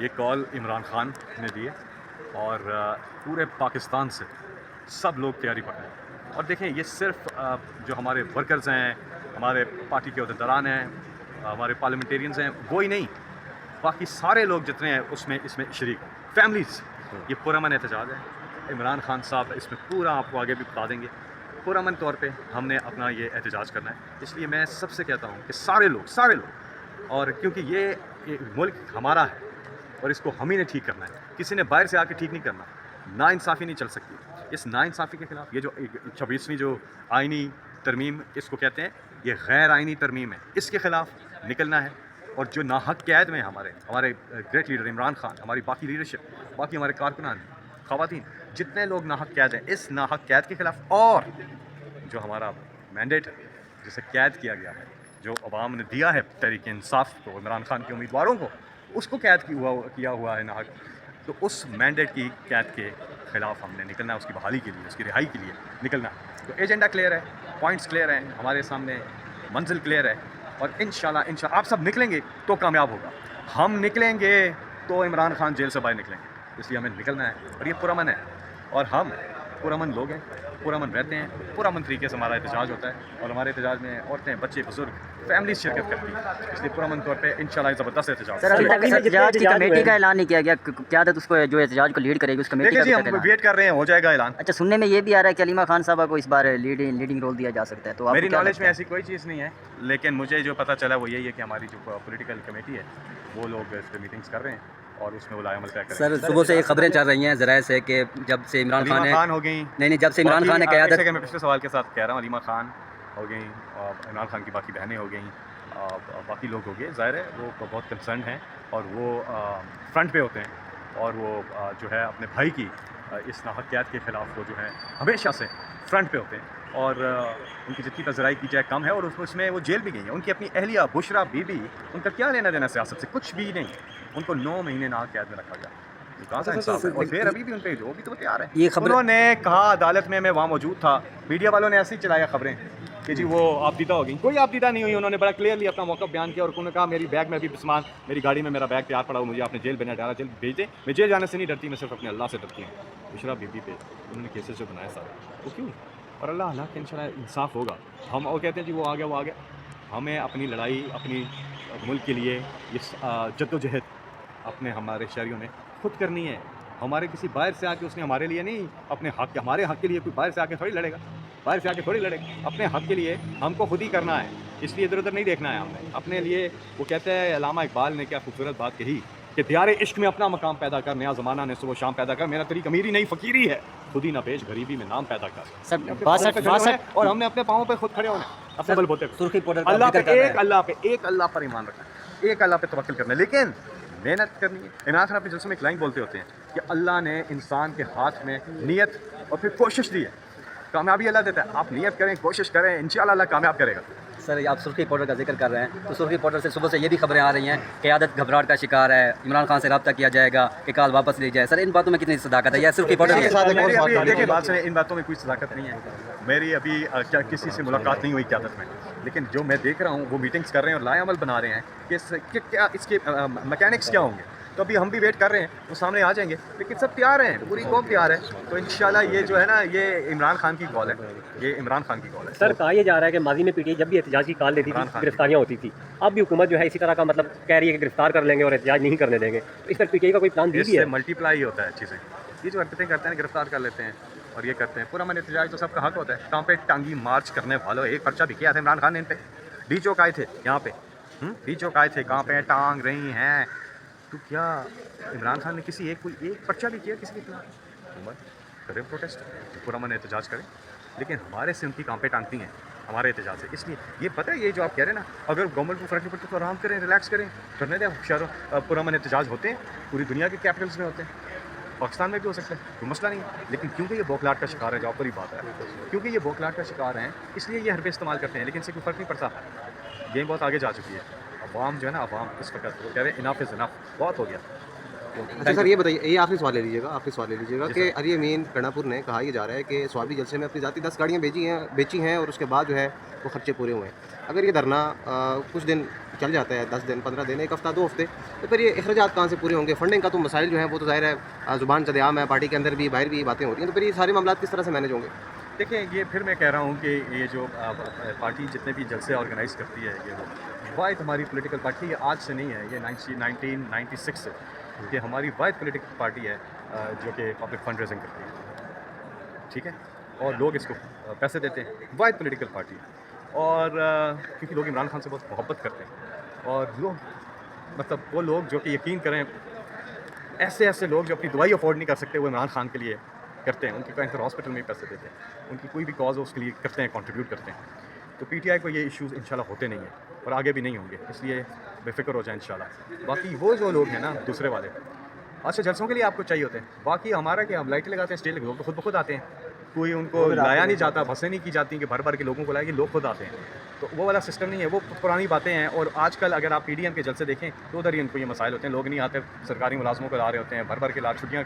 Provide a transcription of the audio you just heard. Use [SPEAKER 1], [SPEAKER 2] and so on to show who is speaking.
[SPEAKER 1] ये कॉल इमरान खान ने दी है और पूरे पाकिस्तान से सब लोग तैयारी पर हैं। और देखें, ये सिर्फ जो हमारे वर्कर्स हैं, हमारे पार्टी के अहदेदारान हैं, हमारे पार्लियामेंटेरियंस हैं, वो ही नहीं, बाकी सारे लोग जितने हैं उसमें इसमें शरीक हैं, फैमिलीज़। ये पुरअमन एहतजाज है। इमरान खान साहब इसमें पूरा आपको आगे भी बता देंगे। पुरअमन तौर पे हमने अपना ये एहतजाज करना है। इसलिए मैं सबसे कहता हूँ कि सारे लोग, और क्योंकि ये मुल्क हमारा है और इसको हम ही ने ठीक करना है, किसी ने बाहर से आके ठीक नहीं करना। नाइंसाफ़ी नहीं चल सकती। इस नाइंसाफ़ी के ख़िलाफ़ ये जो 26वीं जो आइनी तरमीम इसको कहते हैं, ये गैर आइनी तरमीम है, इसके ख़िलाफ़ निकलना है। और जो नाहक कैद में हमारे ग्रेट लीडर इमरान खान, हमारी बाकी लीडरशिप, बाकी हमारे कारकुनान, ख़वातीन, जितने लोग नाहक कैद हैं, इस नाहक कैद के ख़िलाफ़, और जो हमारा मैंडेट है जिसे कैद किया गया है, जो अवाम ने दिया है तहरीक इंसाफ को, इमरान खान के उम्मीदवारों को, उसको कैद किया हुआ है नाहक, तो उस मैंडेट की कैद के ख़िलाफ़ हमने निकलना है, उसकी बहाली के लिए, उसकी रिहाई के लिए निकलना है। तो एजेंडा क्लियर है, पॉइंट्स क्लियर हैं, हमारे सामने मंजिल क्लियर है, और इंशाल्लाह आप सब निकलेंगे तो कामयाब होगा। हम निकलेंगे तो इमरान खान जेल से बाहर निकलेंगे। इसलिए हमें निकलना है, और ये पुरअमन है, और हम पुरअमन लोग हैं, पुरअमन रहते हैं, पुरअमन तरीके से हमारा एहतजाज होता है, और हमारे एहतजाज में औरतें, बच्चे, बुजुर्ग, फैमिली शिरकत करती है। इसलिए पुरअमन तौर पे इंशाल्लाह ज़बरदस्त एहतजाज।
[SPEAKER 2] सर, अभी तक एहतजाज की कमेटी का ऐलान नहीं किया गया, क़यादत उसको जो एहतजाज को लीड करेगी उस कमेटी का।
[SPEAKER 1] देखिए जी, हम वेट कर रहे हैं, हो जाएगा ऐलान।
[SPEAKER 2] अच्छा, सुनने में ये भी आ रहा है कि अलीमा खान साहब को इस बार लीडिंग रोल दिया जा सकता है, तो
[SPEAKER 1] मेरी नॉलेज में ऐसी कोई चीज़ नहीं है, लेकिन मुझे जो पता चला वो यही है कि हमारी जो पॉलिटिकल कमेटी है वो लोग इस पर मीटिंग्स कर रहे हैं और उसमें वो लाएअमल तय करेंगे।
[SPEAKER 3] सर, सुबह से ये खबरें चल रही हैं ज़राए से कि जब से इमरान खान
[SPEAKER 1] हो गई,
[SPEAKER 3] नहीं, जब से इमरान खान ने क़यादत,
[SPEAKER 1] मैं पिछले सवाल के साथ कह रहा हूँ, अलीमा खान हो गई, इमरान खान की बाकी बहनें हो गई, बाकी लोग हो गए, ज़ाहिर है वो बहुत कंसर्न हैं और वो फ्रंट पे होते हैं, और वो जो है अपने भाई की इस नाहक कैद के ख़िलाफ़ वो जो है हमेशा से फ्रंट पे होते हैं, और उनकी जितनी पज़राई की जाए कम है, और उसमें वो जेल भी गई हैं। उनकी अपनी अहलिया बुशरा बीबी, उनका क्या लेना देना सियासत से, कुछ भी नहीं। उनको 9 महीने नाहक कैद में रखा गया, कहाँ सा इंसाफ है? और फिर अभी भी उन पे जो भी तो तैयार है।
[SPEAKER 3] ये खबर
[SPEAKER 1] उन्होंने कहा अदालत में, मैं वहाँ मौजूद था, मीडिया वालों ने ऐसे ही चलाया खबरें कि जी वो आपदीदा हो गई। कोई आपदीदा नहीं हुई। उन्होंने बड़ा क्लियरली अपना मौक़िफ़ बयान किया, और उन्होंने कहा मेरी बैग में अभी सामान, मेरी गाड़ी में मेरा बैग तैयार पड़ा हो, मुझे आपने जेल भेजना डाला, जेल भेज दे। मैं जेल जाने से नहीं डरती, मैं सिर्फ अपने अल्लाह से डरती हूँ। बुशरा बीबी पे उन्होंने केसेस जो बनाए सारे, वो क्यों? और अल्लाह के इंशाल्लाह इंसाफ होगा। हम और कहते हैं जी वो आ गया। हमें अपनी लड़ाई, अपनी मुल्क के लिए ये जद्दोजहद अपने हमारे शहरियों ने खुद करनी है। हमारे किसी बाहर से आके, उसने हमारे लिए नहीं, अपने हक, हमारे हक के लिए कोई बाहर से आके थोड़ी लड़ेगा, अपने हक के लिए हमको खुद ही करना है। इसलिए इधर उधर नहीं देखना है हमने अपने लिए। वो कहते हैं, अल्लामा इकबाल ने क्या खूबसूरत बात कही कि दियारे इश्क में अपना मकाम पैदा कर, नया ज़माना ने सुबह शाम पैदा कर, मेरा तरीक़ अमीरी नहीं फ़कीरी है, खुद ही ना पेश गरीबी में नाम पैदा कर। और हमने अपने पाँवों पे खुद खड़े होना, अपने बलबूते अल्लाह पे, एक अल्लाह पर ईमान रखना है, एक अल्लाह पे तवक्कुल करना है, लेकिन मेहनत करनी है। इमरान खान अपने जलसों में एक लाइन बोलते होते हैं कि अल्लाह ने इंसान के हाथ में नियत और फिर कोशिश दी है, कामयाबी अल्लाह देता है। आप नियत करें, कोशिश करें, इंशाअल्लाह अल्लाह कामयाब करेगा।
[SPEAKER 3] सर, आप सुर्खी पाउडर का जिक्र कर रहे हैं, तो सुर्खी पाउडर से सुबह से ये भी खबरें आ रही हैं कि क़यादत घबराहट का शिकार है, इमरान खान से रब्ता किया जाएगा कि कॉल वापस ली जाए। सर, इन बातों में कितनी सदाकत है? या सुर्खी पाउडर
[SPEAKER 1] देखिए, बात सुनिए, इन बातों में कोई सदाकत नहीं है। मेरी अभी क्या किसी से मुलाकात नहीं हुई क़यादत में, लेकिन जो मैं देख रहा हूँ वो मीटिंग्स कर रहे हैं और लाएअमल बना रहे हैं कि क्या इसके मैकेनिक्स क्या होंगे। तो अभी हम भी वेट कर रहे हैं, वो सामने आ जाएंगे, लेकिन सब तैयार हैं, पूरी कौम तैयार है। तो इंशाल्लाह ये जो है ना, ये इमरान खान की कॉल है, ये इमरान खान की कॉल है।
[SPEAKER 4] सर, कहा यह जा रहा है कि माजी में पीटीआई जब भी एहतजाज की कॉल देती थी, गिरफ्तारियाँ होती थी, अब भी हुकूमत जो है इसी तरह का मतलब कह रही है कि गिरफ्तार कर लेंगे और एहतजाज नहीं करने देंगे। तो इस पर पीटीआई का कोई प्लान भी है?
[SPEAKER 1] मल्टीप्लाई होता है चीज़ें, ये जो हरकतें करते हैं, गिरफ्तार कर लेते हैं और ये करते हैं। पुरअमन एहतजाज तो सबका हक होता है। कहाँ पे टांगी मार्च करने वालों, एक पर्चा भी किया था इमरान खान ने इन पे। डी चौक आए थे यहाँ पे, डी चौक आए थे, कहाँ पे टांग रही हैं। तो क्या इमरान खान ने कोई एक पर्चा भी किया किसी के खिलाफ? करें प्रोटेस्ट, पुरअमन एहतजाज करें, लेकिन हमारे से उनकी कांपे टांगती हैं हमारे एहतजाज से। इसलिए ये पता है, ये जो आप कह रहे हैं ना, अगर गवर्नमेंट को फ़र्क नहीं पड़ता तो आराम करें, रिलैक्स करें, करने दें। शहरों पुरअमन एहतजाज होते हैं, पूरी दुनिया के कैपिटल्स में होते हैं, पाकिस्तान में भी हो सकता है, कोई मसला नहीं है। लेकिन क्योंकि ये बौखलाहट का शिकार है, जो आपको ही बात है, क्योंकि ये बौखलाहट का शिकार हैं, इसलिए ये हरबे इस्तेमाल करते हैं, लेकिन इससे कोई फ़र्क नहीं पड़ता। गेम बहुत आगे जा चुकी है। अवाम जो है ना, अवाम इस वक्त वो कह रहे हैं इनफ इज़ इनफ, बहुत हो गया।
[SPEAKER 5] अच्छा सर, ये बताइए, ये आखिरी सवाल ले लीजिएगा कि अली अमीन कर्णापुर ने कहा यह जा रहा है कि स्वाबी जलसे में अपनी जाती 10 गाड़ियाँ बेची हैं, और उसके बाद जो है वो खर्चे पूरे हुए हैं। अगर ये धरना कुछ दिन चल जाता है, 10 दिन, 15 दिन, 1 हफ्ता, 2 हफ्ते, तो फिर ये अखराजात कहाँ से पूरे होंगे? फंडिंग का तो मसाइल जो है वो तो ज़ाहिर है ज़ुबान चदेआम है, पार्टी के अंदर भी बाहर भी ये बातें होती हैं, तो फिर ये सारे मामला किस तरह से मैनेज होंगे?
[SPEAKER 1] देखिए, ये फिर मैं कह रहा हूँ कि ये जो पार्टी जितने भी जलसे ऑर्गेनाइज़ करती है, ये वाहिद हमारी पॉलिटिकल पार्टी ये आज से नहीं है, ये 1996 से ये हमारी वाहिद पॉलिटिकल पार्टी है जो कि पब्लिक फंड रेजिंग करती है, ठीक है, और लोग इसको पैसे देते हैं, वाहिद पॉलिटिकल पार्टी है। और क्योंकि लोग इमरान खान से बहुत मोहब्बत करते हैं, और लोग मतलब वो लोग जो कि यकीन करें, ऐसे लोग जो अपनी दवाई अफोर्ड नहीं कर सकते, वो इमरान खान के लिए करते हैं, उनके कैंसर हॉस्पिटल में ही पैसे देते हैं, उनकी कोई भी कॉज हो उसके लिए करते हैं, कंट्रीब्यूट करते हैं। तो पीटीआई को ये इश्यूज़ इंशाल्लाह होते नहीं हैं और आगे भी नहीं होंगे, इसलिए बेफिक्र हो जाए इंशाल्लाह। बाकी वो जो लोग हैं ना दूसरे वाले, अच्छा जलसों के लिए आपको चाहिए होते हैं, बाकी हमारा क्या, हम लाइटें लगाते हैं, स्टेज लगे, लोग तो खुद ब खुद आते हैं, कोई उनको लाया नहीं जाता, बसें नहीं की जाती कि भर भर के लोगों को लाएगी, लोग खुद आते हैं। तो वो वाला सिस्टम नहीं है, वो पुरानी बातें हैं। और आजकल अगर आप पीडीएम के जलसे देखें तो उधर ही उनको ये मसाइल होते हैं, लोग नहीं आते, सरकारी मुलाजमों को ला रहे होते हैं, भर भर के छुट्टियाँ